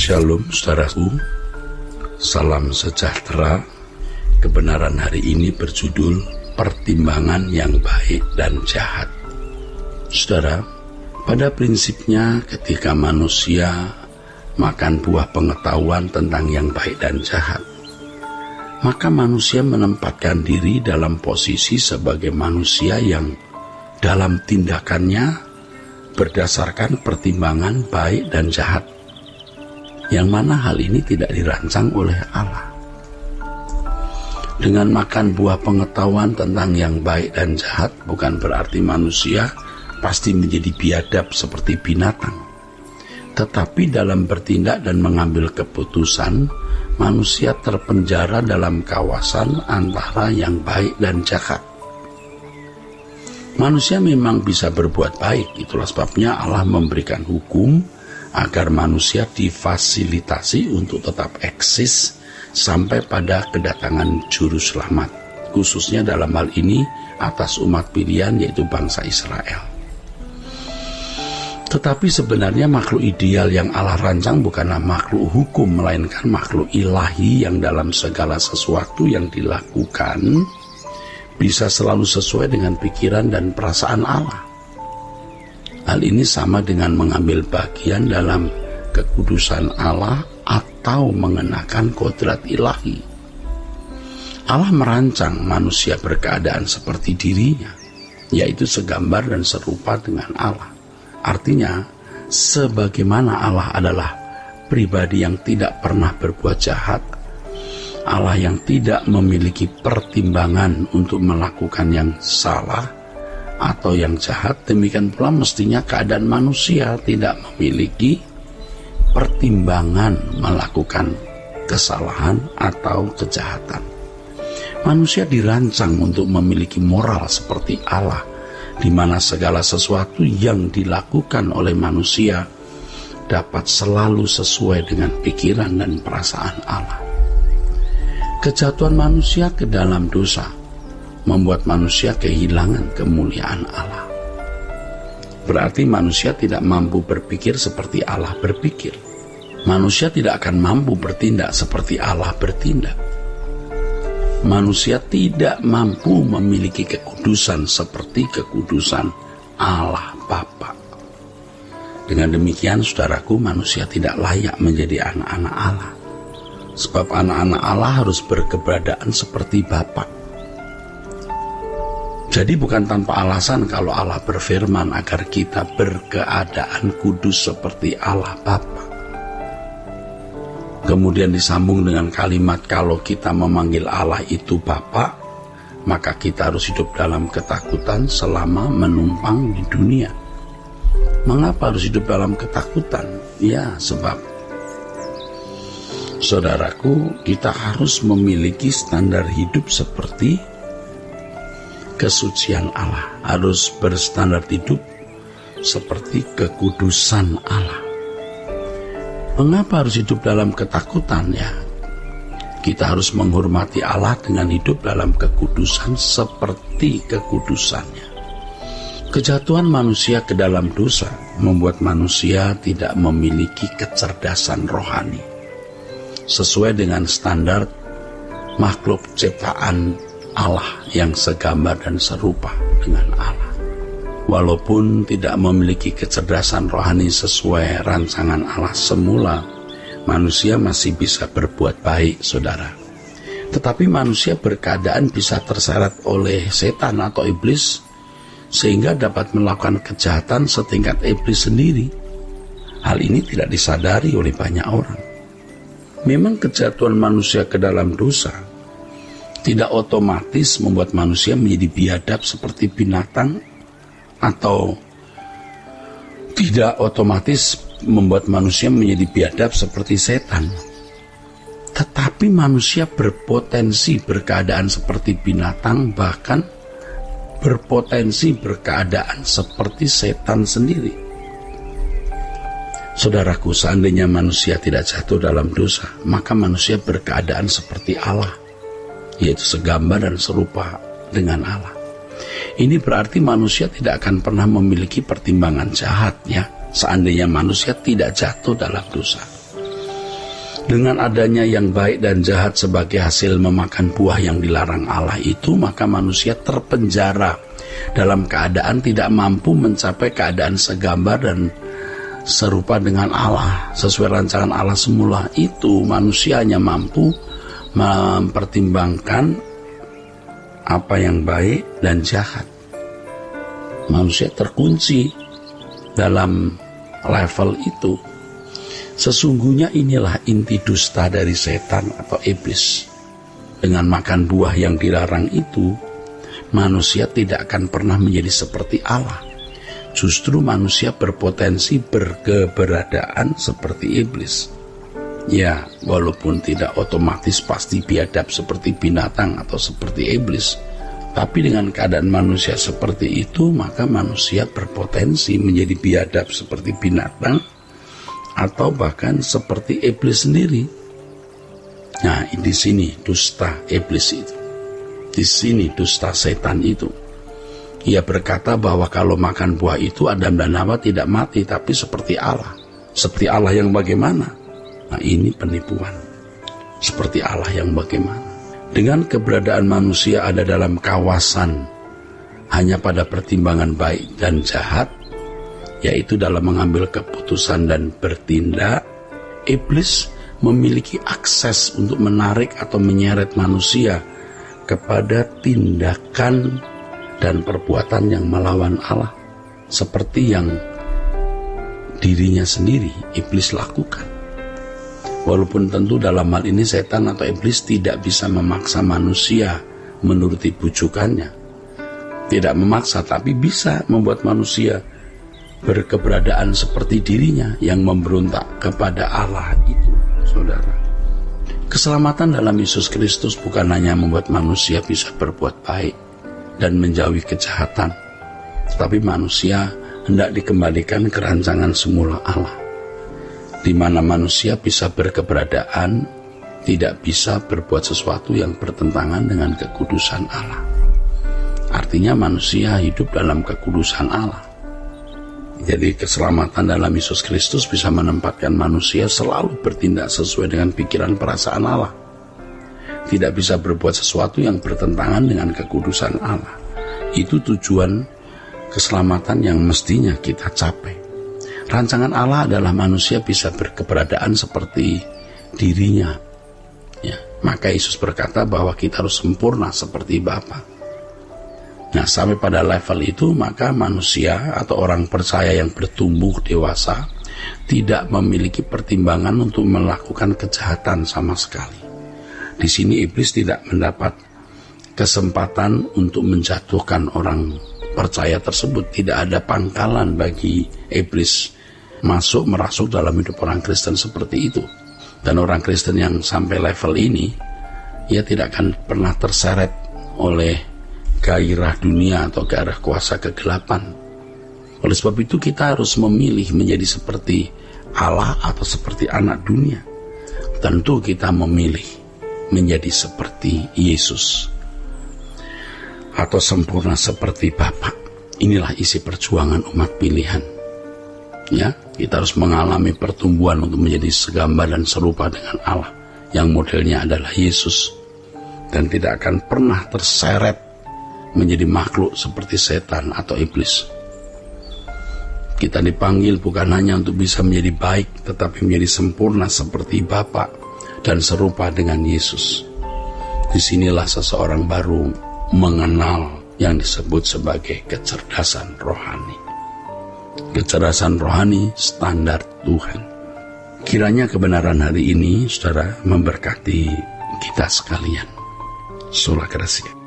Shalom saudaraku, salam sejahtera. Kebenaran hari ini berjudul pertimbangan yang baik dan jahat. Saudara, pada prinsipnya ketika manusia makan buah pengetahuan tentang yang baik dan jahat, maka manusia menempatkan diri dalam posisi sebagai manusia yang dalam tindakannya berdasarkan pertimbangan baik dan jahat, yang mana hal ini tidak dirancang oleh Allah. Dengan makan buah pengetahuan tentang yang baik dan jahat bukan berarti manusia pasti menjadi biadab seperti binatang. Tetapi dalam bertindak dan mengambil keputusan, manusia terpenjara dalam kawasan antara yang baik dan jahat. Manusia memang bisa berbuat baik, itulah sebabnya Allah memberikan hukum agar manusia difasilitasi untuk tetap eksis sampai pada kedatangan juru selamat, khususnya dalam hal ini atas umat pilihan yaitu bangsa Israel. Tetapi sebenarnya makhluk ideal yang Allah rancang bukanlah makhluk hukum, melainkan makhluk ilahi yang dalam segala sesuatu yang dilakukan bisa selalu sesuai dengan pikiran dan perasaan Allah. Hal ini sama dengan mengambil bagian dalam kekudusan Allah atau mengenakan kodrat ilahi. Allah merancang manusia berkeadaan seperti dirinya, yaitu segambar dan serupa dengan Allah. Artinya, sebagaimana Allah adalah pribadi yang tidak pernah berbuat jahat, Allah yang tidak memiliki pertimbangan untuk melakukan yang salah atau yang jahat, demikian pula mestinya keadaan manusia tidak memiliki pertimbangan melakukan kesalahan atau kejahatan. Manusia dirancang untuk memiliki moral seperti Allah, di mana segala sesuatu yang dilakukan oleh manusia dapat selalu sesuai dengan pikiran dan perasaan Allah. Kejatuhan manusia ke dalam dosa membuat manusia kehilangan kemuliaan Allah. Berarti manusia tidak mampu berpikir seperti Allah berpikir. Manusia tidak akan mampu bertindak seperti Allah bertindak. Manusia tidak mampu memiliki kekudusan seperti kekudusan Allah Bapa. Dengan demikian, saudaraku, manusia tidak layak menjadi anak-anak Allah. Sebab anak-anak Allah harus berkeberadaan seperti Bapa. Jadi bukan tanpa alasan kalau Allah berfirman agar kita berkeadaan kudus seperti Allah Bapa. Kemudian disambung dengan kalimat kalau kita memanggil Allah itu Bapa, maka kita harus hidup dalam ketakutan selama menumpang di dunia. Mengapa harus hidup dalam ketakutan? Ya, sebab saudaraku, kita harus memiliki standar hidup seperti kesucian Allah, harus berstandar hidup seperti kekudusan Allah. Mengapa harus hidup dalam ketakutan? Ya, kita harus menghormati Allah dengan hidup dalam kekudusan seperti kekudusannya. Kejatuhan manusia ke dalam dosa membuat manusia tidak memiliki kecerdasan rohani sesuai dengan standar makhluk ciptaan Allah yang segambar dan serupa dengan Allah. Walaupun tidak memiliki kecerdasan rohani sesuai rancangan Allah semula, manusia masih bisa berbuat baik, saudara. Tetapi manusia berkeadaan bisa terseret oleh setan atau iblis, sehingga dapat melakukan kejahatan setingkat iblis sendiri. Hal ini tidak disadari oleh banyak orang. Memang kejatuhan manusia ke dalam dosa tidak otomatis membuat manusia menjadi biadab seperti binatang, atau tidak otomatis membuat manusia menjadi biadab seperti setan. Tetapi manusia berpotensi berkeadaan seperti binatang, bahkan berpotensi berkeadaan seperti setan sendiri. Saudaraku, seandainya manusia tidak jatuh dalam dosa, maka manusia berkeadaan seperti Allah, yaitu segambar dan serupa dengan Allah. Ini berarti manusia tidak akan pernah memiliki pertimbangan jahat, ya, seandainya manusia tidak jatuh dalam dosa. Dengan adanya yang baik dan jahat sebagai hasil memakan buah yang dilarang Allah itu, maka manusia terpenjara dalam keadaan tidak mampu mencapai keadaan segambar dan serupa dengan Allah. Sesuai rancangan Allah semula itu, manusia hanya mampu mempertimbangkan apa yang baik dan jahat. Manusia terkunci dalam level itu. Sesungguhnya inilah inti dusta dari setan atau iblis. Dengan makan buah yang dilarang itu, manusia tidak akan pernah menjadi seperti Allah. Justru manusia berpotensi berkeberadaan seperti iblis. Ya, walaupun tidak otomatis pasti biadab seperti binatang atau seperti iblis, tapi dengan keadaan manusia seperti itu, maka manusia berpotensi menjadi biadab seperti binatang atau bahkan seperti iblis sendiri. Nah, di sini dusta iblis itu. Di sini dusta setan itu. Ia berkata bahwa kalau makan buah itu Adam dan Hawa tidak mati, tapi seperti Allah. Seperti Allah yang bagaimana? Nah, ini penipuan. Seperti Allah yang bagaimana? Dengan keberadaan manusia ada dalam kawasan hanya pada pertimbangan baik dan jahat, yaitu dalam mengambil keputusan dan bertindak, iblis memiliki akses untuk menarik atau menyeret manusia kepada tindakan dan perbuatan yang melawan Allah, seperti yang dirinya sendiri iblis lakukan. Walaupun tentu dalam hal ini setan atau iblis tidak bisa memaksa manusia menuruti bujukannya. Tidak memaksa, tapi bisa membuat manusia berkeberadaan seperti dirinya yang memberontak kepada Allah itu, saudara. Keselamatan dalam Yesus Kristus bukan hanya membuat manusia bisa berbuat baik dan menjauhi kejahatan, tetapi manusia hendak dikembalikan ke rancangan semula Allah, di mana manusia bisa berkeberadaan, tidak bisa berbuat sesuatu yang bertentangan dengan kekudusan Allah. Artinya manusia hidup dalam kekudusan Allah. Jadi keselamatan dalam Yesus Kristus bisa menempatkan manusia selalu bertindak sesuai dengan pikiran perasaan Allah. Tidak bisa berbuat sesuatu yang bertentangan dengan kekudusan Allah. Itu tujuan keselamatan yang mestinya kita capai. Rancangan Allah adalah manusia bisa berkeberadaan seperti dirinya. Ya, maka Yesus berkata bahwa kita harus sempurna seperti Bapa. Nah, sampai pada level itu, maka manusia atau orang percaya yang bertumbuh dewasa tidak memiliki pertimbangan untuk melakukan kejahatan sama sekali. Di sini iblis tidak mendapat kesempatan untuk menjatuhkan orang percaya tersebut. Tidak ada pangkalan bagi iblis merasuk dalam hidup orang Kristen seperti itu. Dan orang Kristen yang sampai level ini, ia tidak akan pernah terseret oleh gairah dunia atau gairah kuasa kegelapan. Oleh sebab itu kita harus memilih menjadi seperti Allah atau seperti anak dunia. Tentu kita memilih menjadi seperti Yesus atau sempurna seperti Bapa. Inilah isi perjuangan umat pilihan. Ya, kita harus mengalami pertumbuhan untuk menjadi segambar dan serupa dengan Allah, yang modelnya adalah Yesus, dan tidak akan pernah terseret menjadi makhluk seperti setan atau iblis. Kita dipanggil bukan hanya untuk bisa menjadi baik, tetapi menjadi sempurna seperti Bapa dan serupa dengan Yesus. Disinilah seseorang baru mengenal yang disebut sebagai kecerdasan rohani. Kecerdasan rohani standar Tuhan. Kiranya kebenaran hari ini, saudara, memberkati kita sekalian. Sola Gracia.